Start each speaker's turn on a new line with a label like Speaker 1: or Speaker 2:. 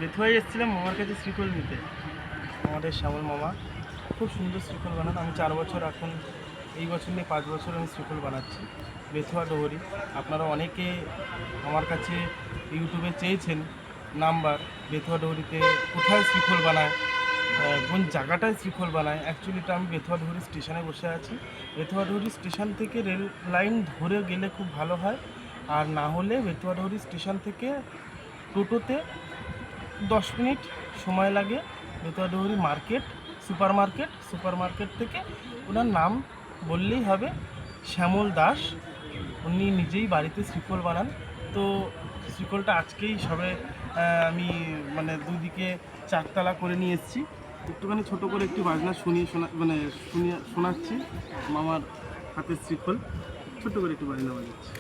Speaker 1: বেথুয়ায় এসেছিলাম মামার কাছে শ্রীফল নিতে। আমাদের শ্যামল মামা খুব সুন্দর শ্রীফল বানান। আমি 4 বছর, এখন এই বছর নিয়ে 5 বছর আমি শ্রীফল বানাচ্ছি বেথুয়া ডহরি। আপনারা অনেকে আমার কাছে ইউটিউবে চেয়েছেন নাম্বার, বেথুয়া ডহরিতে কোথায় শ্রীফল বানায়, কোন জায়গাটায় শ্রীফল বানায়। অ্যাকচুয়ালিটা আমি বেথুয়া ডহরি স্টেশনে বসে আছি। বেথুয়া ডহরি স্টেশন থেকে রেল লাইন ধরে গেলে খুব ভালো হয়, আর না হলে বেথুয়া ডহরি স্টেশন থেকে টোটোতে 10 মিনিট সময় লাগে। Betua Dahari market, super market থেকে ওনার নাম বললেই হবে, শ্যামল দাস। উনি নিজেই বাড়িতে শ্রীফল বানান। তো শ্রীফলটা আজকেই সবে আমি মানে দুদিকে 4 তালা করে নিয়ে এসেছি। একটুখানি ছোট করে একটি বাজনা শোনাচ্ছি মামার হাতের শ্রীফল। ছোট করে একটু বাজনা বাজাচ্ছি।